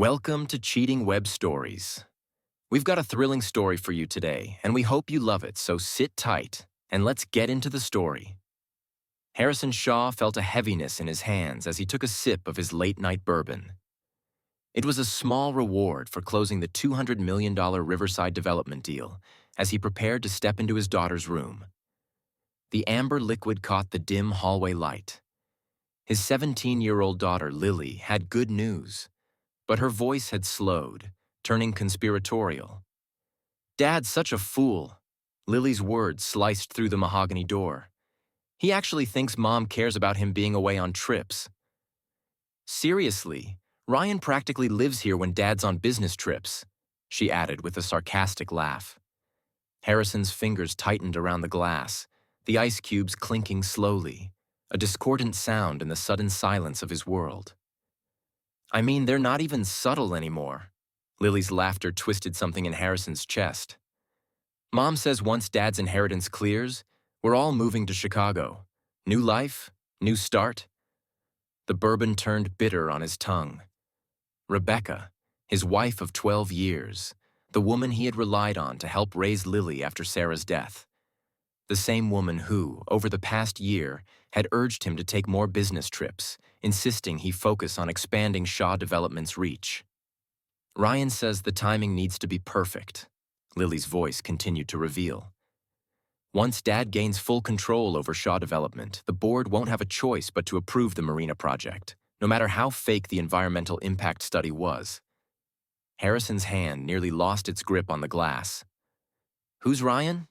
Welcome to Cheating Web Stories. We've got a thrilling story for you today, and we hope you love it, so sit tight and let's get into the story. Harrison Shaw felt a heaviness in his hands as he took a sip of his late-night bourbon. It was a small reward for closing the $200 million Riverside development deal as he prepared to step into his daughter's room. The amber liquid caught the dim hallway light. His 17-year-old daughter, Lily, had good news. But her voice had slowed, turning conspiratorial. "Dad's such a fool." Lily's words sliced through the mahogany door. "He actually thinks Mom cares about him being away on trips." "Seriously, Ryan practically lives here when Dad's on business trips," she added with a sarcastic laugh. Harrison's fingers tightened around the glass, the ice cubes clinking slowly, a discordant sound in the sudden silence of his world. "I mean, they're not even subtle anymore." Lily's laughter twisted something in Harrison's chest. "Mom says once Dad's inheritance clears, we're all moving to Chicago. New life, new start." The bourbon turned bitter on his tongue. Rebecca, his wife of 12 years, the woman he had relied on to help raise Lily after Sarah's death. The same woman who, over the past year, had urged him to take more business trips, insisting he focus on expanding Shaw Development's reach. "Ryan says the timing needs to be perfect," Lily's voice continued to reveal. "Once Dad gains full control over Shaw Development, the board won't have a choice but to approve the marina project, no matter how fake the environmental impact study was." Harrison's hand nearly lost its grip on the glass. "Who's Ryan?"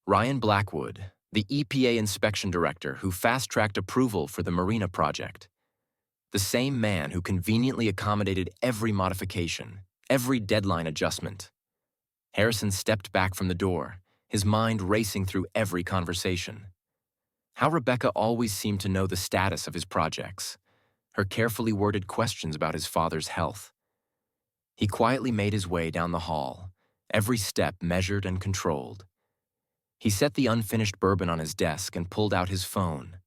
"Ryan Blackwood, the EPA inspection director who fast-tracked approval for the marina project. The same man who conveniently accommodated every modification, every deadline adjustment." Harrison stepped back from the door, his mind racing through every conversation. How Rebecca always seemed to know the status of his projects, her carefully worded questions about his father's health. He quietly made his way down the hall, every step measured and controlled. He set the unfinished bourbon on his desk and pulled out his phone.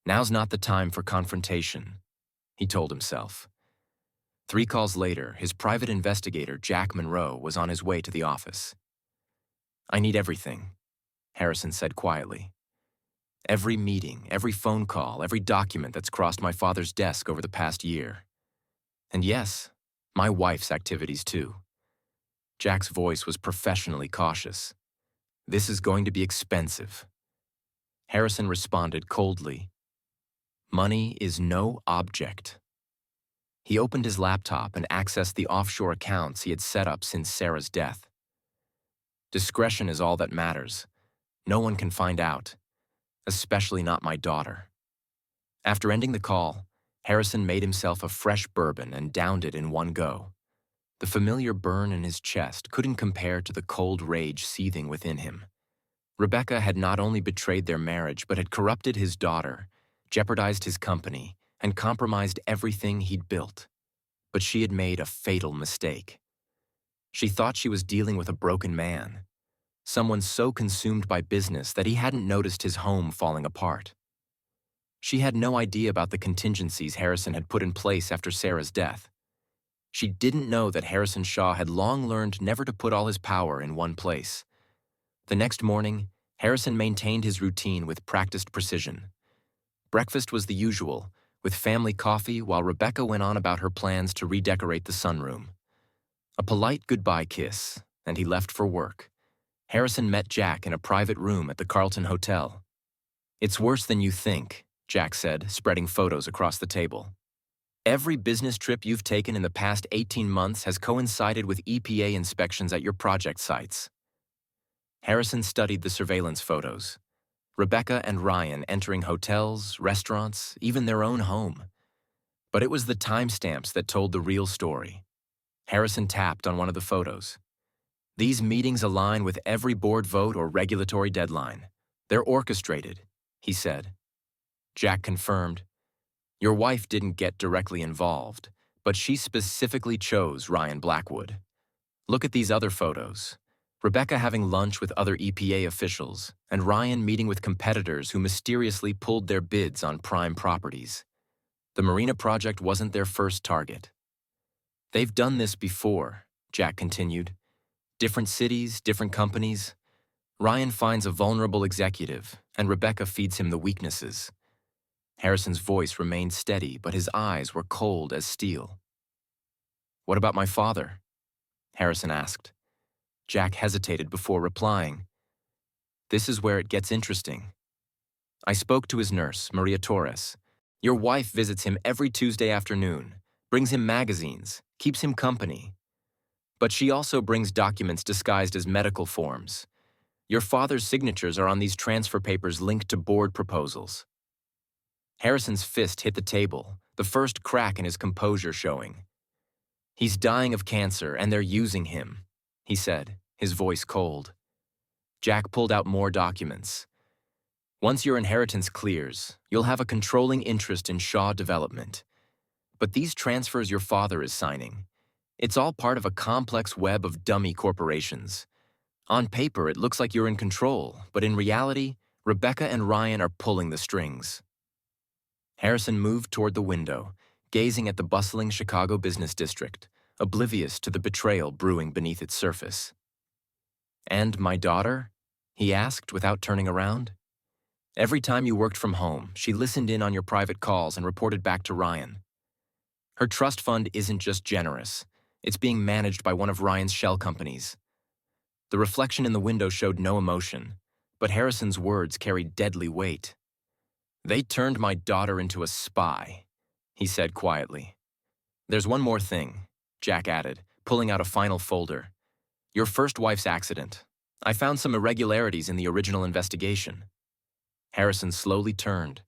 "Now's not the time for confrontation," he told himself. 3 calls later, his private investigator, Jack Monroe, was on his way to the office. "I need everything," Harrison said quietly. "Every meeting, every phone call, every document that's crossed my father's desk over the past year. And yes, my wife's activities too." Jack's voice was professionally cautious. "This is going to be expensive." Harrison responded coldly. "Money is no object." He opened his laptop and accessed the offshore accounts he had set up since Sarah's death. "Discretion is all that matters. No one can find out, especially not my daughter." After ending the call, Harrison made himself a fresh bourbon and downed it in one go. The familiar burn in his chest couldn't compare to the cold rage seething within him. Rebecca had not only betrayed their marriage, but had corrupted his daughter, jeopardized his company, and compromised everything he'd built. But she had made a fatal mistake. She thought she was dealing with a broken man, someone so consumed by business that he hadn't noticed his home falling apart. She had no idea about the contingencies Harrison had put in place after Sarah's death. She didn't know that Harrison Shaw had long learned never to put all his power in one place. The next morning, Harrison maintained his routine with practiced precision. Breakfast was the usual, with family coffee while Rebecca went on about her plans to redecorate the sunroom. A polite goodbye kiss, and he left for work. Harrison met Jack in a private room at the Carlton Hotel. "It's worse than you think," Jack said, spreading photos across the table. "Every business trip you've taken in the past 18 months has coincided with EPA inspections at your project sites." Harrison studied the surveillance photos. Rebecca and Ryan entering hotels, restaurants, even their own home. But it was the timestamps that told the real story. Harrison tapped on one of the photos. "These meetings align with every board vote or regulatory deadline. They're orchestrated," he said. Jack confirmed. "Your wife didn't get directly involved, but she specifically chose Ryan Blackwood. Look at these other photos. Rebecca having lunch with other EPA officials, and Ryan meeting with competitors who mysteriously pulled their bids on prime properties. The marina project wasn't their first target." They've done this before, Jack continued. Different cities, different companies. Ryan finds a vulnerable executive, and Rebecca feeds him the weaknesses. Harrison's voice remained steady, but his eyes were cold as steel. What about my father? Harrison asked. Jack hesitated before replying. This is where it gets interesting. I spoke to his nurse, Maria Torres. Your wife visits him every Tuesday afternoon, brings him magazines, keeps him company. But she also brings documents disguised as medical forms. Your father's signatures are on these transfer papers linked to board proposals. Harrison's fist hit the table, the first crack in his composure showing. He's dying of cancer, and they're using him, he said, his voice cold. Jack pulled out more documents. Once your inheritance clears, you'll have a controlling interest in Shaw Development. But these transfers your father is signing, it's all part of a complex web of dummy corporations. On paper, it looks like you're in control, but in reality, Rebecca and Ryan are pulling the strings. Harrison moved toward the window, gazing at the bustling Chicago business district, oblivious to the betrayal brewing beneath its surface. And my daughter? He asked without turning around. Every time you worked from home, she listened in on your private calls and reported back to Ryan. Her trust fund isn't just generous. It's being managed by one of Ryan's shell companies. The reflection in the window showed no emotion, but Harrison's words carried deadly weight. They turned my daughter into a spy, he said quietly. There's one more thing, Jack added, pulling out a final folder. Your first wife's accident. I found some irregularities in the original investigation. Harrison slowly turned.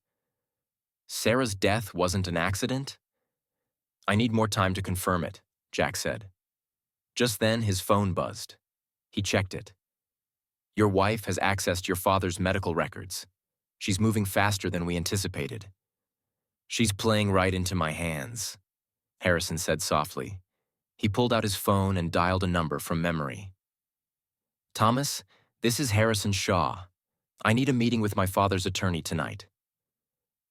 Sarah's death wasn't an accident? I need more time to confirm it, Jack said. Just then, his phone buzzed. He checked it. Your wife has accessed your father's medical records. She's moving faster than we anticipated. She's playing right into my hands, Harrison said softly. He pulled out his phone and dialed a number from memory. Thomas, this is Harrison Shaw. I need a meeting with my father's attorney tonight.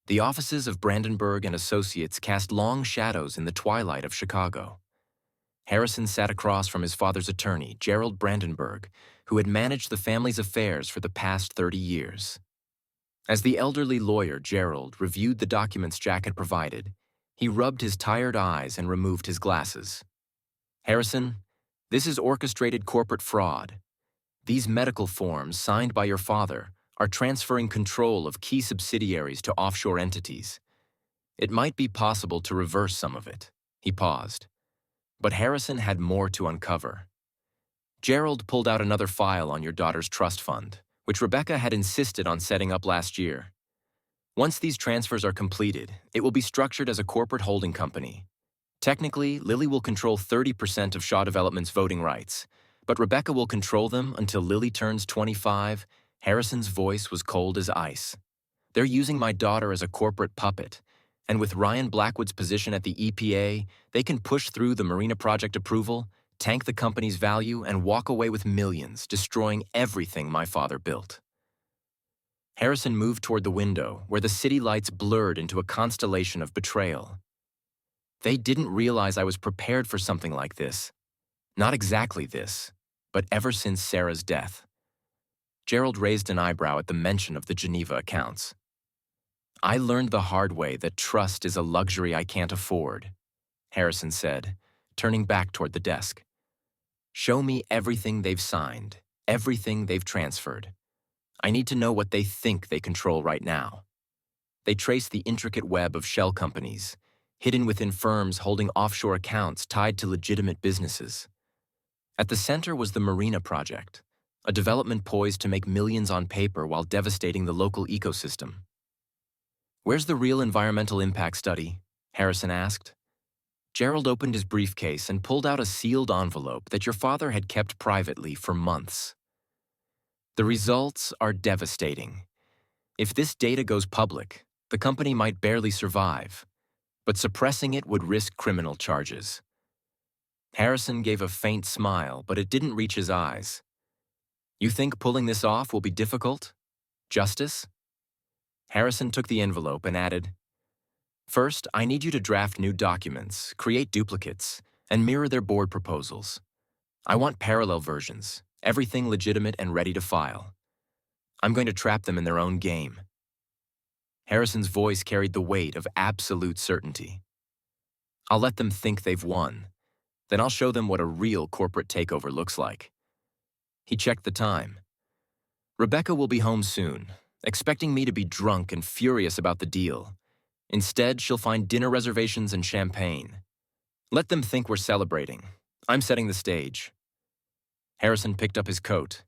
The offices of Brandenburg and Associates cast long shadows in the twilight of Chicago. Harrison sat across from his father's attorney, Gerald Brandenburg, who had managed the family's affairs for the past 30 years. As the elderly lawyer, Gerald, reviewed the documents Jack had provided, he rubbed his tired eyes and removed his glasses. Harrison, this is orchestrated corporate fraud. These medical forms, signed by your father, are transferring control of key subsidiaries to offshore entities. It might be possible to reverse some of it. He paused. But Harrison had more to uncover. Gerald pulled out another file on your daughter's trust fund, which Rebecca had insisted on setting up last year. Once these transfers are completed, it will be structured as a corporate holding company. Technically, Lily will control 30% of Shaw Development's voting rights, but Rebecca will control them until Lily turns 25. Harrison's voice was cold as ice. They're using my daughter as a corporate puppet, and with Ryan Blackwood's position at the EPA, they can push through the Marina project approval, tank the company's value, and walk away with millions, destroying everything my father built. Harrison moved toward the window, where the city lights blurred into a constellation of betrayal. They didn't realize I was prepared for something like this. Not exactly this, but ever since Sarah's death. Gerald raised an eyebrow at the mention of the Geneva accounts. I learned the hard way that trust is a luxury I can't afford, Harrison said, turning back toward the desk. Show me everything they've signed, everything they've transferred. I need to know what they think they control right now. They traced the intricate web of shell companies, hidden within firms holding offshore accounts tied to legitimate businesses. At the center was the Marina project, a development poised to make millions on paper while devastating the local ecosystem. Where's the real environmental impact study? Harrison asked. Gerald opened his briefcase and pulled out a sealed envelope that your father had kept privately for months. The results are devastating. If this data goes public, the company might barely survive, but suppressing it would risk criminal charges. Harrison gave a faint smile, but it didn't reach his eyes. You think pulling this off will be difficult? Justice? Harrison took the envelope and added, First, I need you to draft new documents, create duplicates, and mirror their board proposals. I want parallel versions, everything legitimate and ready to file. I'm going to trap them in their own game. Harrison's voice carried the weight of absolute certainty. I'll let them think they've won. Then I'll show them what a real corporate takeover looks like. He checked the time. Rebecca will be home soon, expecting me to be drunk and furious about the deal. Instead, she'll find dinner reservations and champagne. Let them think we're celebrating. I'm setting the stage. Harrison picked up his coat.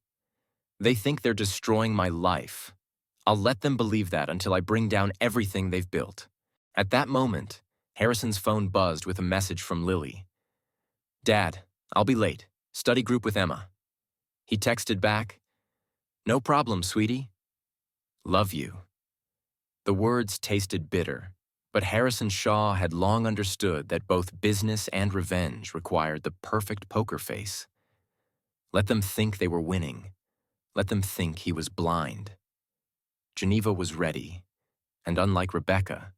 They think they're destroying my life. I'll let them believe that until I bring down everything they've built. At that moment, Harrison's phone buzzed with a message from Lily. Dad, I'll be late. Study group with Emma. He texted back, No problem, sweetie. Love you. The words tasted bitter, but Harrison Shaw had long understood that both business and revenge required the perfect poker face. Let them think they were winning. Let them think he was blind. Geneva was ready, and unlike Rebecca,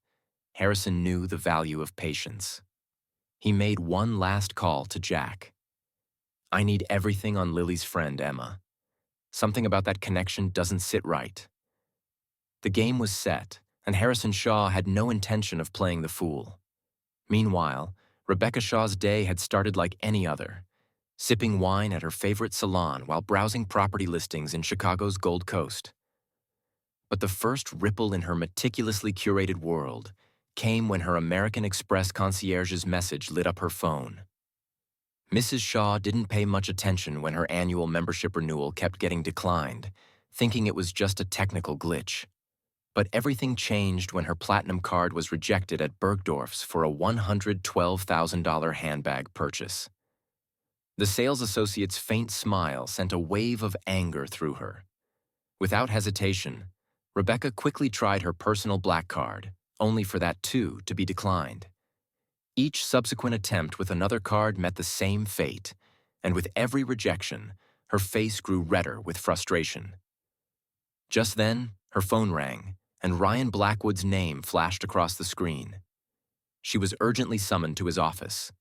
Harrison knew the value of patience. He made one last call to Jack. I need everything on Lily's friend, Emma. Something about that connection doesn't sit right. The game was set, and Harrison Shaw had no intention of playing the fool. Meanwhile, Rebecca Shaw's day had started like any other, sipping wine at her favorite salon while browsing property listings in Chicago's Gold Coast. But the first ripple in her meticulously curated world came when her American Express concierge's message lit up her phone. Mrs. Shaw didn't pay much attention when her annual membership renewal kept getting declined, thinking it was just a technical glitch. But everything changed when her platinum card was rejected at Bergdorf's for a $112,000 handbag purchase. The sales associate's faint smile sent a wave of anger through her. Without hesitation, Rebecca quickly tried her personal black card, only for that too to be declined. Each subsequent attempt with another card met the same fate, and with every rejection, her face grew redder with frustration. Just then, her phone rang, and Ryan Blackwood's name flashed across the screen. She was urgently summoned to his office.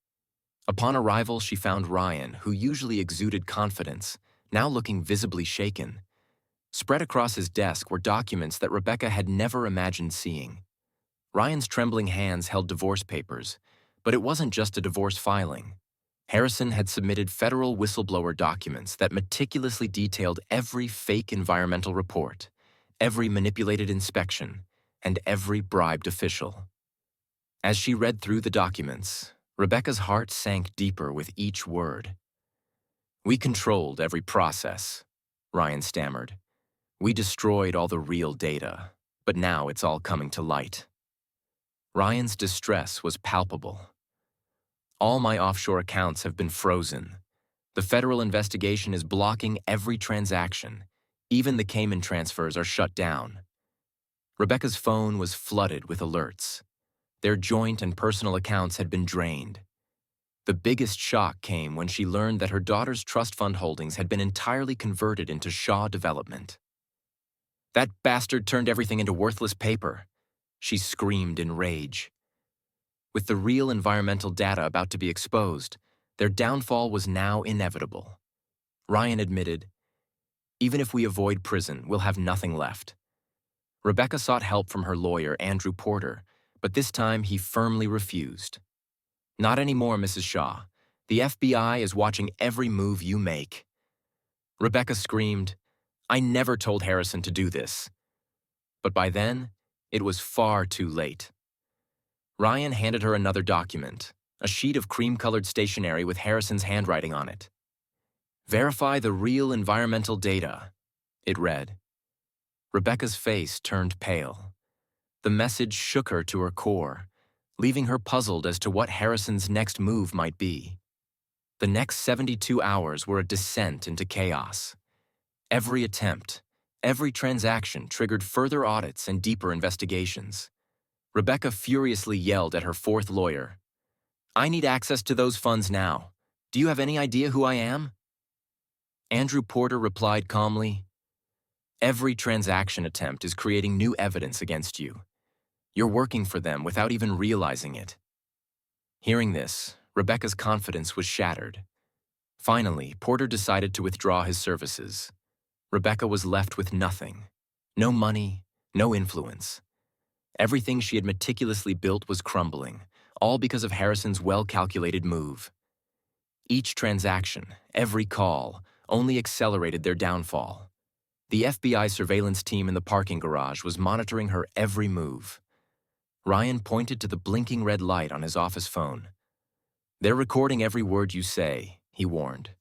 Upon arrival, she found Ryan, who usually exuded confidence, now looking visibly shaken. Spread across his desk were documents that Rebecca had never imagined seeing. Ryan's trembling hands held divorce papers, but it wasn't just a divorce filing. Harrison had submitted federal whistleblower documents that meticulously detailed every fake environmental report, every manipulated inspection, and every bribed official. As she read through the documents, Rebecca's heart sank deeper with each word. We controlled every process, Ryan stammered. We destroyed all the real data, but now it's all coming to light. Ryan's distress was palpable. All my offshore accounts have been frozen. The federal investigation is blocking every transaction. Even the Cayman transfers are shut down. Rebecca's phone was flooded with alerts. Their joint and personal accounts had been drained. The biggest shock came when she learned that her daughter's trust fund holdings had been entirely converted into Shaw Development. That bastard turned everything into worthless paper, she screamed in rage. With the real environmental data about to be exposed, their downfall was now inevitable. Ryan admitted, Even if we avoid prison, we'll have nothing left. Rebecca sought help from her lawyer, Andrew Porter, but this time he firmly refused. Not anymore, Mrs. Shaw. The FBI is watching every move you make. Rebecca screamed, I never told Harrison to do this. But by then, it was far too late. Ryan handed her another document, a sheet of cream-colored stationery with Harrison's handwriting on it. Verify the real environmental data, it read. Rebecca's face turned pale. The message shook her to her core, leaving her puzzled as to what Harrison's next move might be. The next 72 hours were a descent into chaos. Every attempt, every transaction triggered further audits and deeper investigations. Rebecca furiously yelled at her fourth lawyer, I need access to those funds now. Do you have any idea who I am? Andrew Porter replied calmly, Every transaction attempt is creating new evidence against you. You're working for them without even realizing it. Hearing this, Rebecca's confidence was shattered. Finally, Porter decided to withdraw his services. Rebecca was left with nothing. No money, no influence. Everything she had meticulously built was crumbling, all because of Harrison's well-calculated move. Each transaction, every call, only accelerated their downfall. The FBI surveillance team in the parking garage was monitoring her every move. Ryan pointed to the blinking red light on his office phone. "They're recording every word you say," he warned.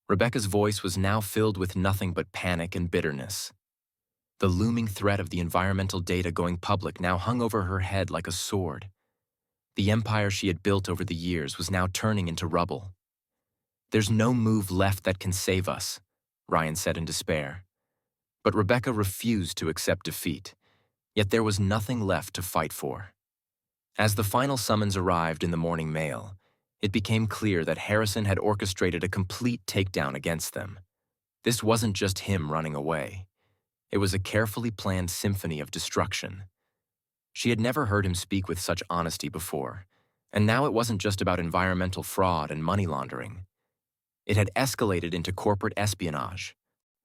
Rebecca's voice was now filled with nothing but panic and bitterness. The looming threat of the environmental data going public now hung over her head like a sword. The empire she had built over the years was now turning into rubble. "There's no move left that can save us," Ryan said in despair. But Rebecca refused to accept defeat, yet there was nothing left to fight for. As the final summons arrived in the morning mail, it became clear that Harrison had orchestrated a complete takedown against them. This wasn't just him running away. It was a carefully planned symphony of destruction. She had never heard him speak with such honesty before, and now it wasn't just about environmental fraud and money laundering. It had escalated into corporate espionage.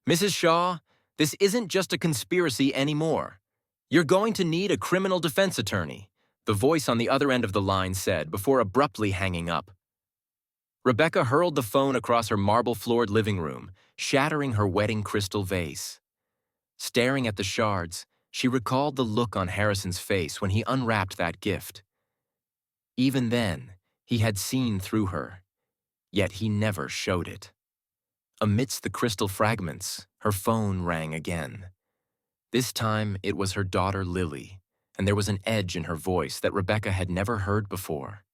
"Mrs. Shaw, this isn't just a conspiracy anymore. You're going to need a criminal defense attorney," the voice on the other end of the line said before abruptly hanging up. Rebecca hurled the phone across her marble-floored living room, shattering her wedding crystal vase. Staring at the shards, she recalled the look on Harrison's face when he unwrapped that gift. Even then, he had seen through her, yet he never showed it. Amidst the crystal fragments, her phone rang again. This time, it was her daughter Lily, and there was an edge in her voice that Rebecca had never heard before.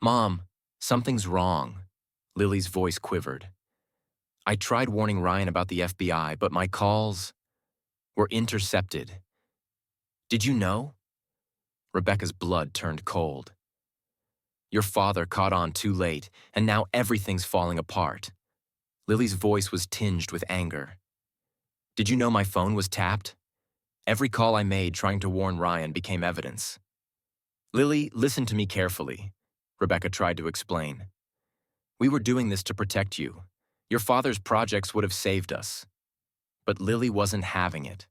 "Mom, something's wrong," Lily's voice quivered. "I tried warning Ryan about the FBI, but my calls were intercepted. Did you know?" Rebecca's blood turned cold. "Your father caught on too late, and now everything's falling apart." Lily's voice was tinged with anger. "Did you know my phone was tapped? Every call I made trying to warn Ryan became evidence." "Lily, listen to me carefully," Rebecca tried to explain. "We were doing this to protect you. Your father's projects would have saved us." But Lily wasn't having it.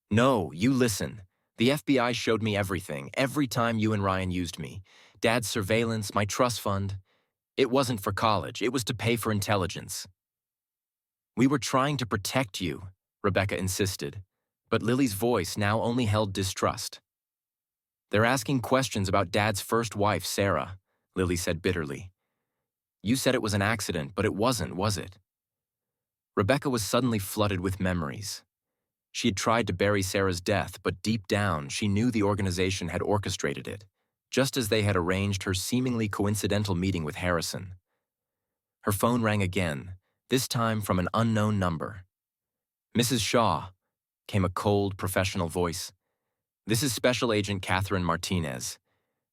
"No, you listen. The FBI showed me everything, every time you and Ryan used me. Dad's surveillance, my trust fund. It wasn't for college, it was to pay for intelligence." "We were trying to protect you," Rebecca insisted, but Lily's voice now only held distrust. "They're asking questions about Dad's first wife, Sarah," Lily said bitterly. "You said it was an accident, but it wasn't, was it?" Rebecca was suddenly flooded with memories. She had tried to bury Sarah's death, but deep down, she knew the organization had orchestrated it, just as they had arranged her seemingly coincidental meeting with Harrison. Her phone rang again, this time from an unknown number. "Mrs. Shaw," came a cold, professional voice. "This is Special Agent Catherine Martinez.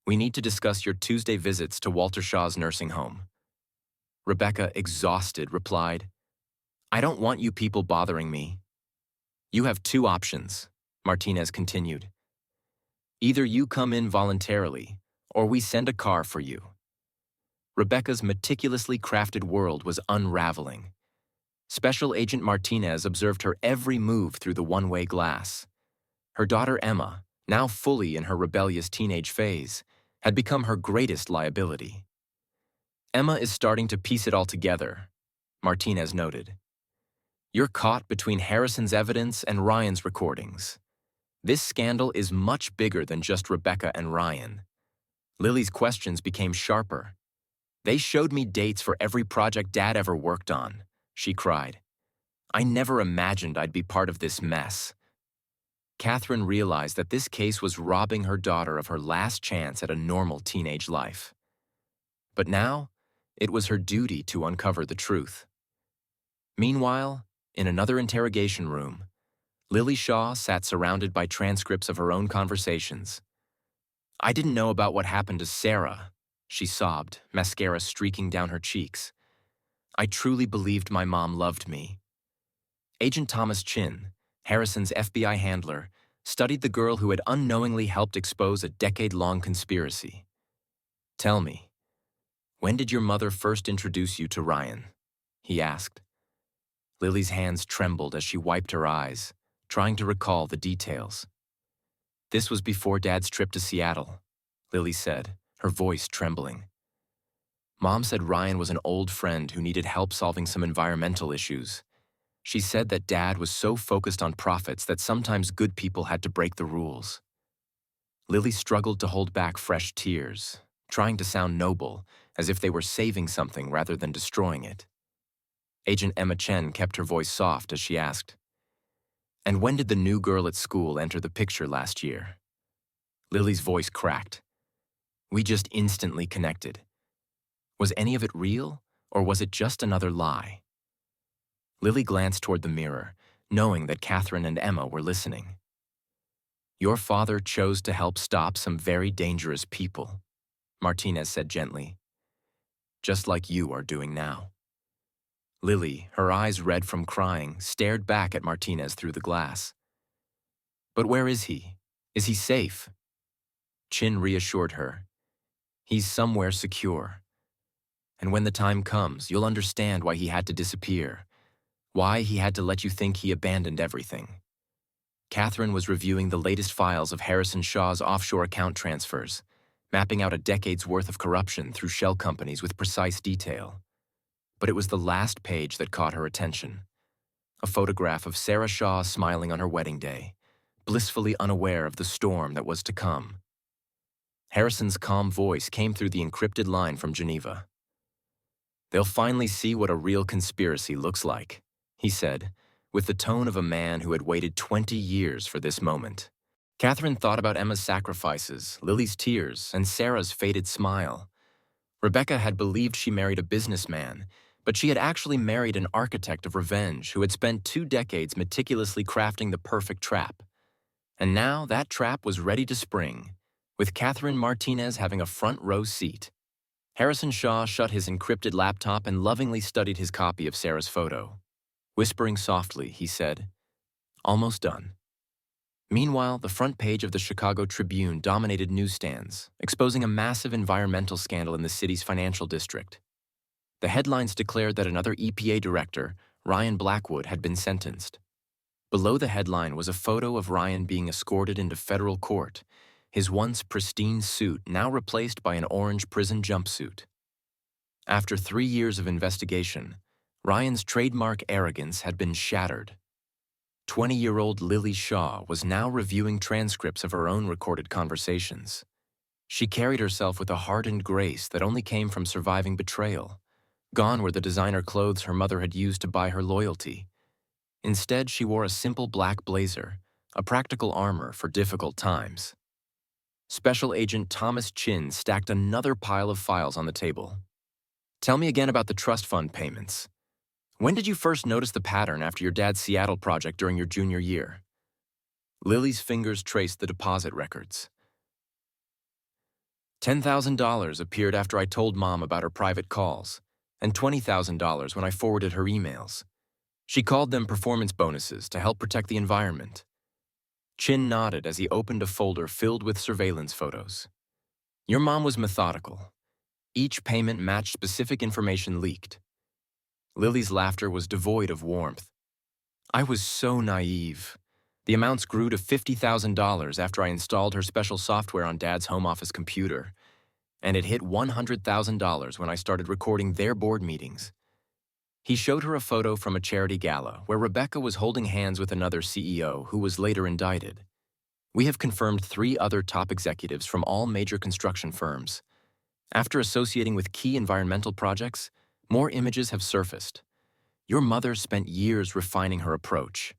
We need to discuss your Tuesday visits to Walter Shaw's nursing home." Rebecca, exhausted, replied, "I don't want you people bothering me." "You have two options," Martinez continued. "Either you come in voluntarily, or we send a car for you." Rebecca's meticulously crafted world was unraveling. Special Agent Martinez observed her every move through the one-way glass. Her daughter Emma, now fully in her rebellious teenage phase, had become her greatest liability. "Emma is starting to piece it all together," Martinez noted. "You're caught between Harrison's evidence and Ryan's recordings. This scandal is much bigger than just Rebecca and Ryan." Lily's questions became sharper. "They showed me dates for every project Dad ever worked on," she cried. "I never imagined I'd be part of this mess." Catherine realized that this case was robbing her daughter of her last chance at a normal teenage life. But now, it was her duty to uncover the truth. Meanwhile, in another interrogation room, Lily Shaw sat surrounded by transcripts of her own conversations. "I didn't know about what happened to Sarah," she sobbed, mascara streaking down her cheeks. "I truly believed my mom loved me." Agent Thomas Chin, Harrison's FBI handler, studied the girl who had unknowingly helped expose a decade-long conspiracy. "Tell me, When did your mother first introduce you to Ryan? He asked. Lily's hands trembled as she wiped her eyes, trying to recall the details. This was before Dad's trip to Seattle, Lily said, her voice trembling. Mom said Ryan was an old friend who needed help solving some environmental issues. She said that Dad was so focused on profits that sometimes good people had to break the rules. Lily struggled to hold back fresh tears, trying to sound noble, as if they were saving something rather than destroying it. Agent Emma Chen kept her voice soft as she asked, "And when did the new girl at school enter the picture last year?" Lily's voice cracked. We just instantly connected. Was any of it real, or was it just another lie? Lily glanced toward the mirror, knowing that Catherine and Emma were listening. Your father chose to help stop some very dangerous people, Martinez said gently. Just like you are doing now. Lily, her eyes red from crying, stared back at Martinez through the glass. But where is he? Is he safe? Chin reassured her. He's somewhere secure. And when the time comes, you'll understand why he had to disappear, why he had to let you think he abandoned everything. Catherine was reviewing the latest files of Harrison Shaw's offshore account transfers, mapping out a decade's worth of corruption through shell companies with precise detail. But it was the last page that caught her attention. A photograph of Sarah Shaw smiling on her wedding day, blissfully unaware of the storm that was to come. Harrison's calm voice came through the encrypted line from Geneva. They'll finally see what a real conspiracy looks like, he said, with the tone of a man who had waited 20 years for this moment. Catherine thought about Emma's sacrifices, Lily's tears, and Sarah's faded smile. Rebecca had believed she married a businessman, but she had actually married an architect of revenge who had spent 2 decades meticulously crafting the perfect trap. And now that trap was ready to spring, with Catherine Martinez having a front row seat. Harrison Shaw shut his encrypted laptop and lovingly studied his copy of Sarah's photo. Whispering softly, he said, "Almost done." Meanwhile, the front page of the Chicago Tribune dominated newsstands, exposing a massive environmental scandal in the city's financial district. The headlines declared that another EPA director, Ryan Blackwood, had been sentenced. Below the headline was a photo of Ryan being escorted into federal court, his once pristine suit now replaced by an orange prison jumpsuit. After 3 years of investigation, Ryan's trademark arrogance had been shattered. 20-year-old Lily Shaw was now reviewing transcripts of her own recorded conversations. She carried herself with a hardened grace that only came from surviving betrayal. Gone were the designer clothes her mother had used to buy her loyalty. Instead, she wore a simple black blazer, a practical armor for difficult times. Special Agent Thomas Chin stacked another pile of files on the table. Tell me again about the trust fund payments. When did you first notice the pattern after your dad's Seattle project during your junior year? Lily's fingers traced the deposit records. $10,000 appeared after I told Mom about her private calls, and $20,000 when I forwarded her emails. She called them performance bonuses to help protect the environment. Chin nodded as he opened a folder filled with surveillance photos. Your mom was methodical. Each payment matched specific information leaked. Lily's laughter was devoid of warmth. I was so naive. The amounts grew to $50,000 after I installed her special software on Dad's home office computer, and it hit $100,000 when I started recording their board meetings. He showed her a photo from a charity gala where Rebecca was holding hands with another CEO who was later indicted. We have confirmed 3 other top executives from all major construction firms. After associating with key environmental projects, more images have surfaced. Your mother spent years refining her approach,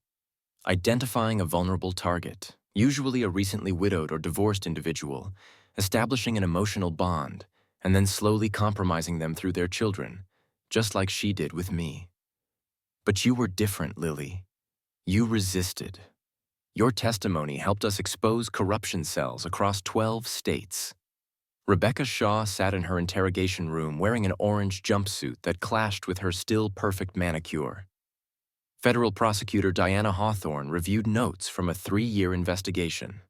identifying a vulnerable target, usually a recently widowed or divorced individual, establishing an emotional bond, and then slowly compromising them through their children, just like she did with me. But you were different, Lily. You resisted. Your testimony helped us expose corruption cells across 12 states. Rebecca Shaw sat in her interrogation room wearing an orange jumpsuit that clashed with her still perfect manicure. Federal prosecutor Diana Hawthorne reviewed notes from a 3-year investigation.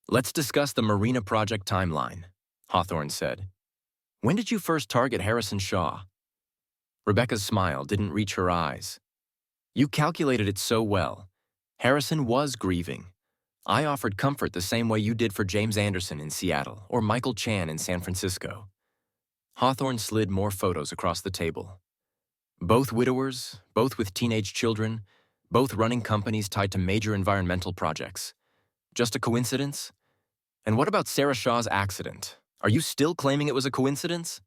Let's discuss the Marina project timeline, Hawthorne said. When did you first target Harrison Shaw? Rebecca's smile didn't reach her eyes. You calculated it so well. Harrison was grieving. I offered comfort the same way you did for James Anderson in Seattle or Michael Chan in San Francisco. Hawthorne slid more photos across the table. Both widowers, both with teenage children, both running companies tied to major environmental projects. Just a coincidence? And what about Sarah Shaw's accident? Are you still claiming it was a coincidence?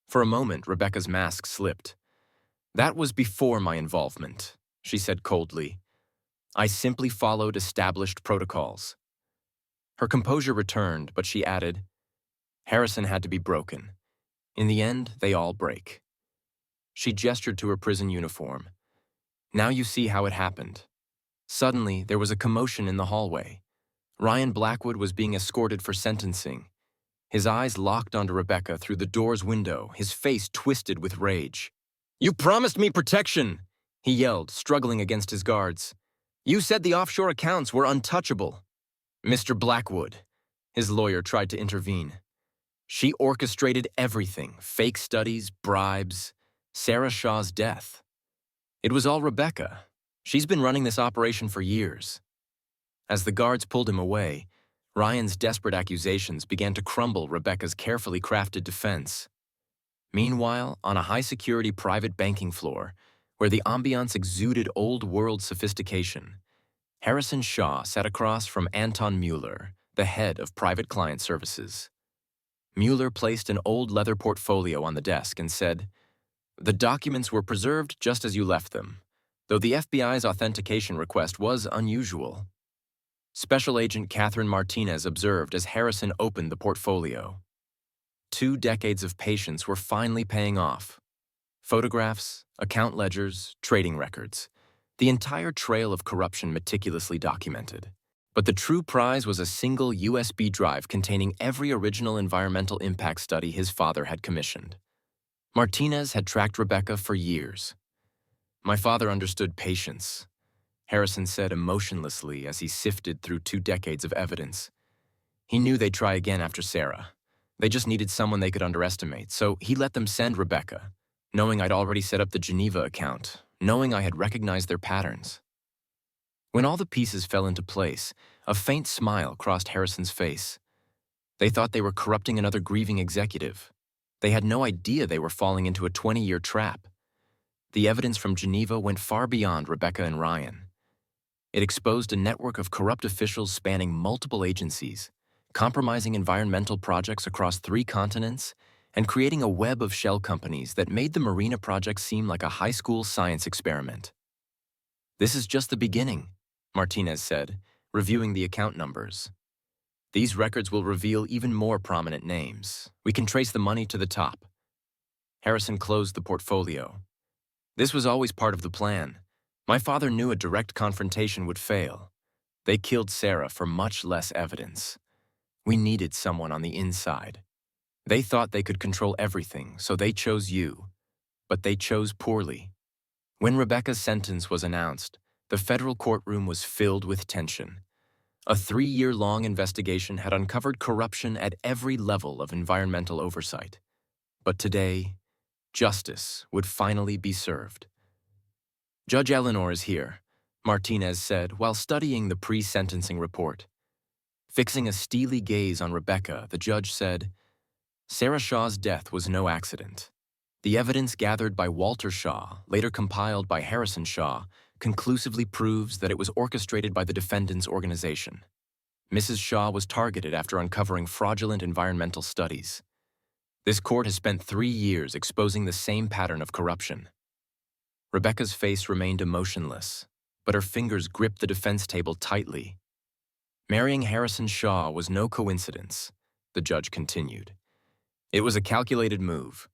For a moment, Rebecca's mask slipped. That was before my involvement, she said coldly. I simply followed established protocols. Her composure returned, but she added, Harrison had to be broken. In the end, they all break. She gestured to her prison uniform. Now you see how it happened. Suddenly, there was a commotion in the hallway. Ryan Blackwood was being escorted for sentencing. His eyes locked onto Rebecca through the door's window, his face twisted with rage. You promised me protection, he yelled, struggling against his guards. You said the offshore accounts were untouchable. Mr. Blackwood, his lawyer tried to intervene. She orchestrated everything, fake studies, bribes, Sarah Shaw's death. It was all Rebecca. She's been running this operation for years. As the guards pulled him away, Ryan's desperate accusations began to crumble Rebecca's carefully crafted defense. Meanwhile, on a high-security private banking floor, where the ambiance exuded old-world sophistication, Harrison Shaw sat across from Anton Mueller, the head of private client services. Mueller placed an old leather portfolio on the desk and said, The documents were preserved just as you left them, though the FBI's authentication request was unusual. Special Agent Catherine Martinez observed as Harrison opened the portfolio. 2 decades of patience were finally paying off. Photographs, account ledgers, trading records. The entire trail of corruption meticulously documented. But the true prize was a single USB drive containing every original environmental impact study his father had commissioned. Martinez had tracked Rebecca for years. My father understood patience, Harrison said emotionlessly as he sifted through 2 decades of evidence. He knew they'd try again after Sarah. They just needed someone they could underestimate, so he let them send Rebecca, knowing I'd already set up the Geneva account, knowing I had recognized their patterns. When all the pieces fell into place, a faint smile crossed Harrison's face. They thought they were corrupting another grieving executive. They had no idea they were falling into a 20-year trap. The evidence from Geneva went far beyond Rebecca and Ryan. It exposed a network of corrupt officials spanning multiple agencies, compromising environmental projects across 3 continents, and creating a web of shell companies that made the Marina project seem like a high school science experiment. This is just the beginning, Martinez said, reviewing the account numbers. These records will reveal even more prominent names. We can trace the money to the top. Harrison closed the portfolio. This was always part of the plan. My father knew a direct confrontation would fail. They killed Sarah for much less evidence. We needed someone on the inside. They thought they could control everything, so they chose you. But they chose poorly. When Rebecca's sentence was announced, the federal courtroom was filled with tension. A 3-year-long investigation had uncovered corruption at every level of environmental oversight. But today, justice would finally be served. Judge Eleanor is here, Martinez said while studying the pre-sentencing report. Fixing a steely gaze on Rebecca, the judge said, Sarah Shaw's death was no accident. The evidence gathered by Walter Shaw, later compiled by Harrison Shaw, conclusively proves that it was orchestrated by the defendant's organization. Mrs. Shaw was targeted after uncovering fraudulent environmental studies. This court has spent 3 years exposing the same pattern of corruption. Rebecca's face remained emotionless, but her fingers gripped the defense table tightly. Marrying Harrison Shaw was no coincidence, the judge continued. It was a calculated move.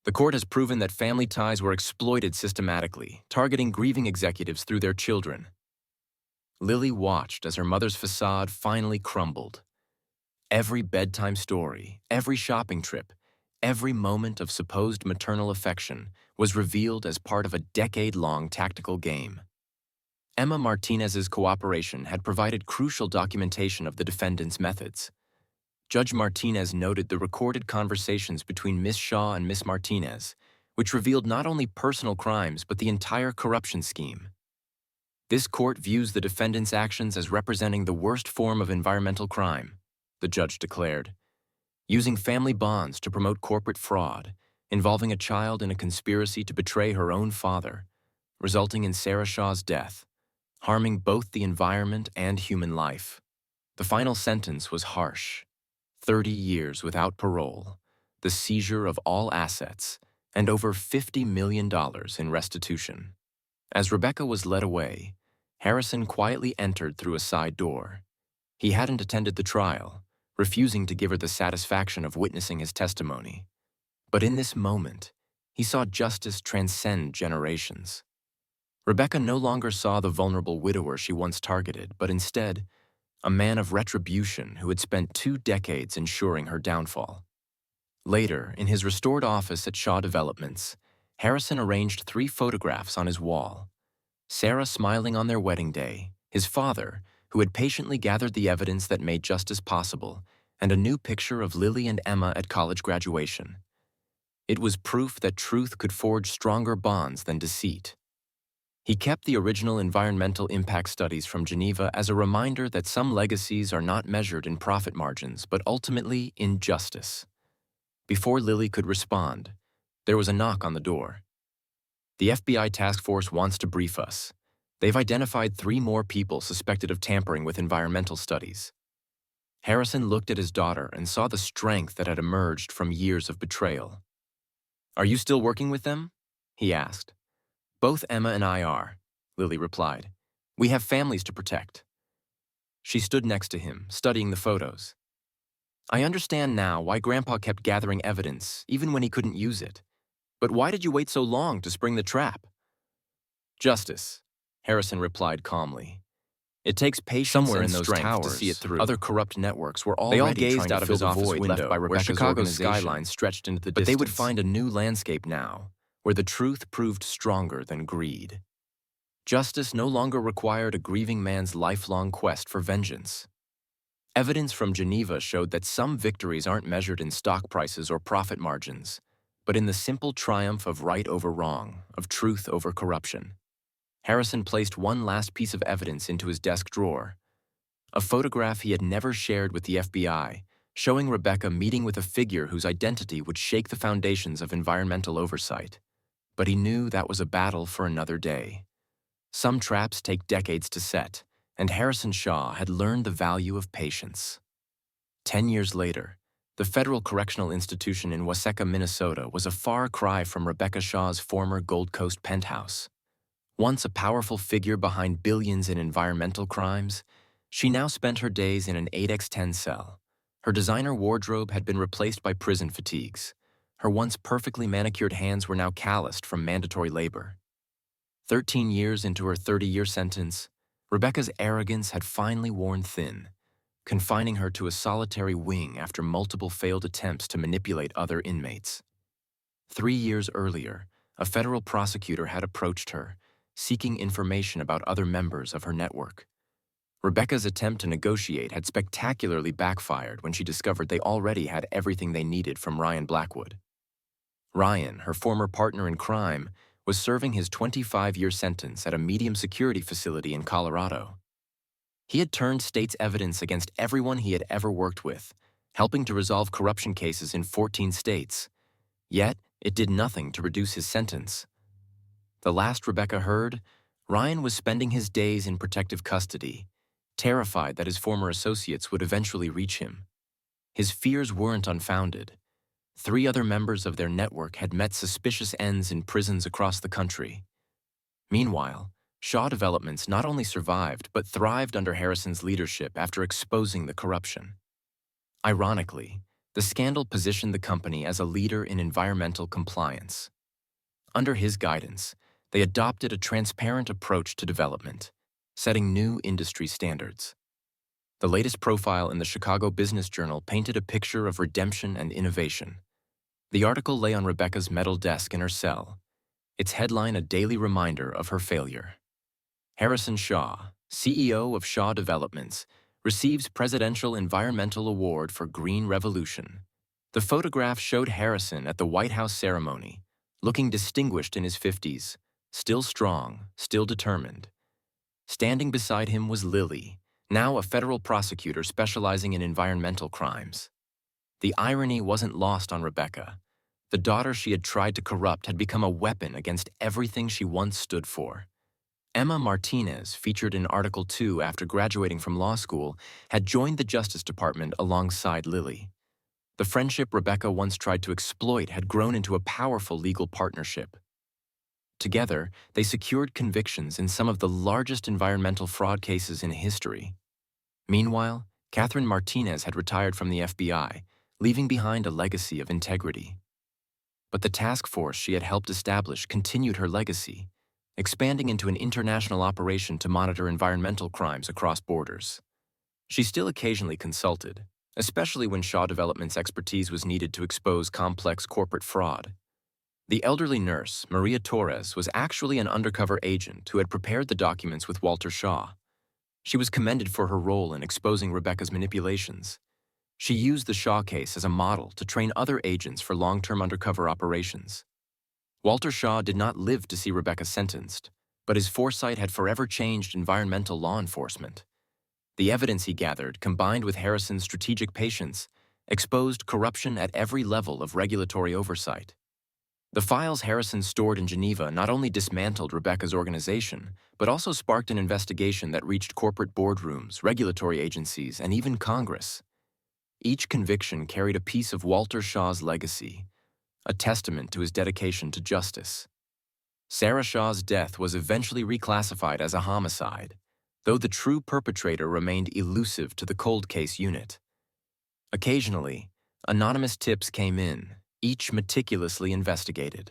The court has proven that family ties were exploited systematically, targeting grieving executives through their children. Lily watched as her mother's facade finally crumbled. Every bedtime story, every shopping trip, every moment of supposed maternal affection was revealed as part of a decade-long tactical game. Emma Martinez's cooperation had provided crucial documentation of the defendant's methods. Judge Martinez noted the recorded conversations between Miss Shaw and Miss Martinez, which revealed not only personal crimes but the entire corruption scheme. This court views the defendant's actions as representing the worst form of environmental crime, the judge declared, using family bonds to promote corporate fraud, involving a child in a conspiracy to betray her own father, resulting in Sarah Shaw's death, harming both the environment and human life. The final sentence was harsh: 30 years without parole, the seizure of all assets, and over $50 million in restitution. As Rebecca was led away, Harrison quietly entered through a side door. He hadn't attended the trial, refusing to give her the satisfaction of witnessing his testimony. But in this moment, he saw justice transcend generations. Rebecca no longer saw the vulnerable widower she once targeted, but instead, a man of retribution who had spent 2 decades ensuring her downfall. Later, in his restored office at Shaw Developments, Harrison arranged 3 photographs on his wall: Sarah smiling on their wedding day, his father, who had patiently gathered the evidence that made justice possible, and a new picture of Lily and Emma at college graduation. It was proof that truth could forge stronger bonds than deceit. He kept the original environmental impact studies from Geneva as a reminder that some legacies are not measured in profit margins, but ultimately in justice. Before Lily could respond, there was a knock on the door. "The FBI task force wants to brief us. They've identified 3 more people suspected of tampering with environmental studies." Harrison looked at his daughter and saw the strength that had emerged from years of betrayal. "Are you still working with them?" he asked. "Both Emma and I are," Lily replied. "We have families to protect." She stood next to him, studying the photos. "I understand now why Grandpa kept gathering evidence, even when he couldn't use it. But why did you wait so long to spring the trap?" "Justice," Harrison replied calmly. "It takes patience Somewhere and in those strength towers, to see it through." other corrupt networks were They all already gazed trying out to of fill his the office void window, left by where Rebecca's Chicago's organization. skyline stretched into the But distance. they would find a new landscape now, where the truth proved stronger than greed. Justice no longer required a grieving man's lifelong quest for vengeance. Evidence from Geneva showed that some victories aren't measured in stock prices or profit margins, but in the simple triumph of right over wrong, of truth over corruption. Harrison placed one last piece of evidence into his desk drawer: a photograph he had never shared with the FBI, showing Rebecca meeting with a figure whose identity would shake the foundations of environmental oversight. But he knew that was a battle for another day. Some traps take decades to set, and Harrison Shaw had learned the value of patience. 10 years later, the Federal Correctional Institution in Waseca, Minnesota was a far cry from Rebecca Shaw's former Gold Coast penthouse. Once a powerful figure behind billions in environmental crimes, she now spent her days in an 8x10 cell. Her designer wardrobe had been replaced by prison fatigues. Her once perfectly manicured hands were now calloused from mandatory labor. 13 years into her 30-year sentence, Rebecca's arrogance had finally worn thin, confining her to a solitary wing after multiple failed attempts to manipulate other inmates. 3 years earlier, a federal prosecutor had approached her, seeking information about other members of her network. Rebecca's attempt to negotiate had spectacularly backfired when she discovered they already had everything they needed from Ryan Blackwood. Ryan, her former partner in crime, was serving his 25-year sentence at a medium security facility in Colorado. He had turned state's evidence against everyone he had ever worked with, helping to resolve corruption cases in 14 states. Yet, it did nothing to reduce his sentence. The last Rebecca heard, Ryan was spending his days in protective custody, terrified that his former associates would eventually reach him. His fears weren't unfounded. 3 other members of their network had met suspicious ends in prisons across the country. Meanwhile, Shaw Developments not only survived but thrived under Harrison's leadership after exposing the corruption. Ironically, the scandal positioned the company as a leader in environmental compliance. Under his guidance, they adopted a transparent approach to development, setting new industry standards. The latest profile in the Chicago Business Journal painted a picture of redemption and innovation. The article lay on Rebecca's metal desk in her cell, its headline a daily reminder of her failure. Harrison Shaw, CEO of Shaw Developments, receives Presidential Environmental Award for Green Revolution. The photograph showed Harrison at the White House ceremony, looking distinguished in his 50s, still strong, still determined. Standing beside him was Lily, now a federal prosecutor specializing in environmental crimes. The irony wasn't lost on Rebecca. The daughter she had tried to corrupt had become a weapon against everything she once stood for. Emma Martinez, featured in Article 2 after graduating from law school, had joined the Justice Department alongside Lily. The friendship Rebecca once tried to exploit had grown into a powerful legal partnership. Together, they secured convictions in some of the largest environmental fraud cases in history. Meanwhile, Catherine Martinez had retired from the FBI, leaving behind a legacy of integrity. But the task force she had helped establish continued her legacy, expanding into an international operation to monitor environmental crimes across borders. She still occasionally consulted, especially when Shaw Development's expertise was needed to expose complex corporate fraud. The elderly nurse, Maria Torres, was actually an undercover agent who had prepared the documents with Walter Shaw. She was commended for her role in exposing Rebecca's manipulations. She used the Shaw case as a model to train other agents for long-term undercover operations. Walter Shaw did not live to see Rebecca sentenced, but his foresight had forever changed environmental law enforcement. The evidence he gathered, combined with Harrison's strategic patience, exposed corruption at every level of regulatory oversight. The files Harrison stored in Geneva not only dismantled Rebecca's organization, but also sparked an investigation that reached corporate boardrooms, regulatory agencies, and even Congress. Each conviction carried a piece of Walter Shaw's legacy, a testament to his dedication to justice. Sarah Shaw's death was eventually reclassified as a homicide, though the true perpetrator remained elusive to the cold case unit. Occasionally, anonymous tips came in, each meticulously investigated.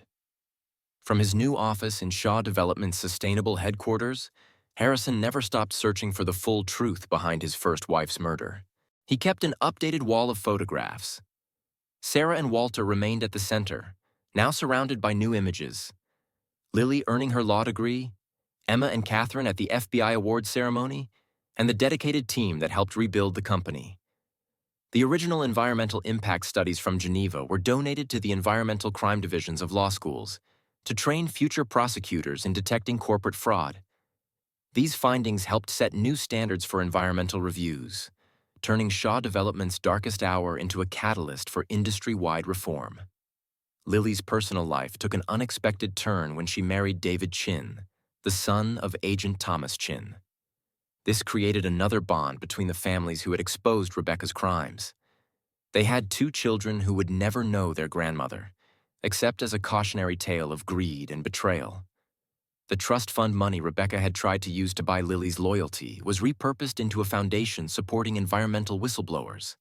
From his new office in Shaw Development's sustainable headquarters, Harrison never stopped searching for the full truth behind his first wife's murder. He kept an updated wall of photographs. Sarah and Walter remained at the center, now surrounded by new images. Lily earning her law degree, Emma and Catherine at the FBI awards ceremony, and the dedicated team that helped rebuild the company. The original environmental impact studies from Geneva were donated to the environmental crime divisions of law schools to train future prosecutors in detecting corporate fraud. These findings helped set new standards for environmental reviews, turning Shaw Development's darkest hour into a catalyst for industry-wide reform. Lily's personal life took an unexpected turn when she married David Chin, the son of Agent Thomas Chin. This created another bond between the families who had exposed Rebecca's crimes. They had 2 children who would never know their grandmother, except as a cautionary tale of greed and betrayal. The trust fund money Rebecca had tried to use to buy Lily's loyalty was repurposed into a foundation supporting environmental whistleblowers.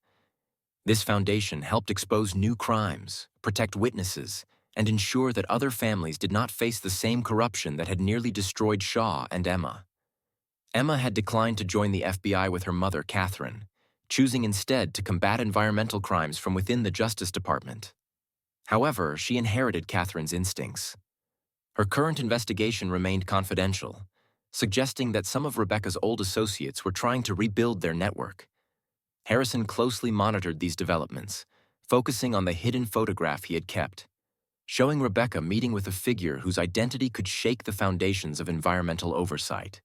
This foundation helped expose new crimes, protect witnesses, and ensure that other families did not face the same corruption that had nearly destroyed Shaw and Emma. Emma had declined to join the FBI with her mother, Catherine, choosing instead to combat environmental crimes from within the Justice Department. However, she inherited Catherine's instincts. Her current investigation remained confidential, suggesting that some of Rebecca's old associates were trying to rebuild their network. Harrison closely monitored these developments, focusing on the hidden photograph he had kept, showing Rebecca meeting with a figure whose identity could shake the foundations of environmental oversight.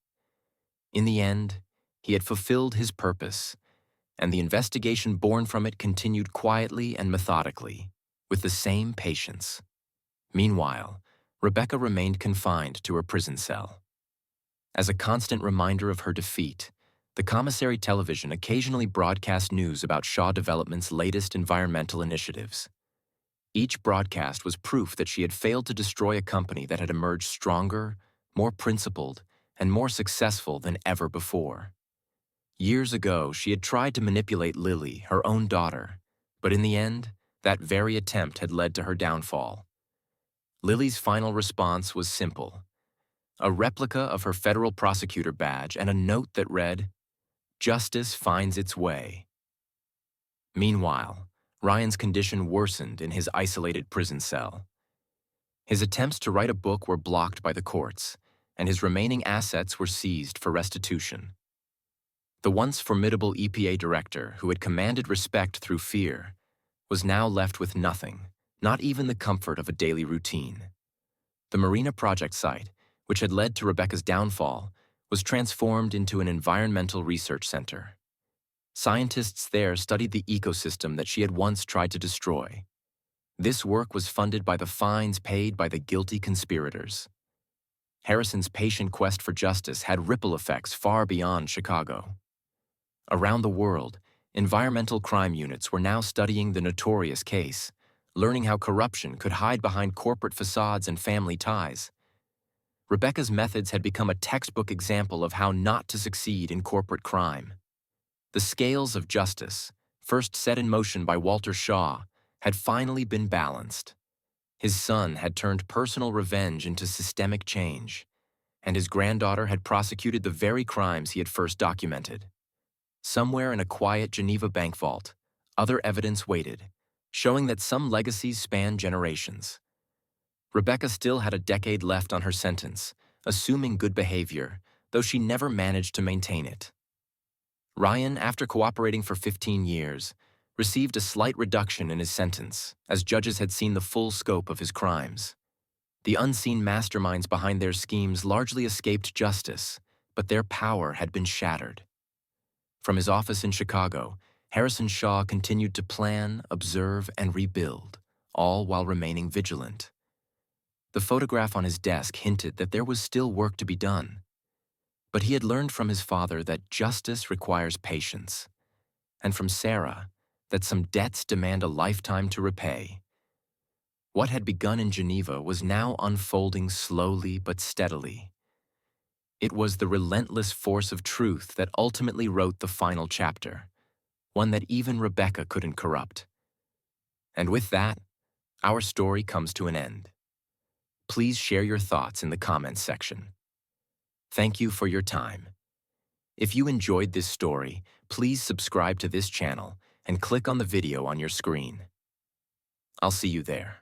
In the end, he had fulfilled his purpose, and the investigation born from it continued quietly and methodically, with the same patience. Meanwhile, Rebecca remained confined to her prison cell. As a constant reminder of her defeat, the commissary television occasionally broadcast news about Shaw Development's latest environmental initiatives. Each broadcast was proof that she had failed to destroy a company that had emerged stronger, more principled, and more successful than ever before. Years ago, she had tried to manipulate Lily, her own daughter, but in the end, that very attempt had led to her downfall. Lily's final response was simple: a replica of her federal prosecutor badge and a note that read, "Justice finds its way." Meanwhile, Ryan's condition worsened in his isolated prison cell. His attempts to write a book were blocked by the courts, and his remaining assets were seized for restitution. The once formidable EPA director, who had commanded respect through fear, was now left with nothing, not even the comfort of a daily routine. The Marina project site, which had led to Rebecca's downfall, was transformed into an environmental research center. Scientists there studied the ecosystem that she had once tried to destroy. This work was funded by the fines paid by the guilty conspirators. Harrison's patient quest for justice had ripple effects far beyond Chicago. Around the world, environmental crime units were now studying the notorious case, learning how corruption could hide behind corporate facades and family ties. Rebecca's methods had become a textbook example of how not to succeed in corporate crime. The scales of justice, first set in motion by Walter Shaw, had finally been balanced. His son had turned personal revenge into systemic change, and his granddaughter had prosecuted the very crimes he had first documented. Somewhere in a quiet Geneva bank vault, other evidence waited, showing that some legacies span generations. Rebecca still had a decade left on her sentence, assuming good behavior, though she never managed to maintain it. Ryan, after cooperating for 15 years, received a slight reduction in his sentence, as judges had seen the full scope of his crimes. The unseen masterminds behind their schemes largely escaped justice, but their power had been shattered. From his office in Chicago, Harrison Shaw continued to plan, observe, and rebuild, all while remaining vigilant. The photograph on his desk hinted that there was still work to be done. But he had learned from his father that justice requires patience, and from Sarah that some debts demand a lifetime to repay. What had begun in Geneva was now unfolding slowly but steadily. It was the relentless force of truth that ultimately wrote the final chapter, one that even Rebecca couldn't corrupt. And with that, our story comes to an end. Please share your thoughts in the comments section. Thank you for your time. If you enjoyed this story, please subscribe to this channel and click on the video on your screen. I'll see you there.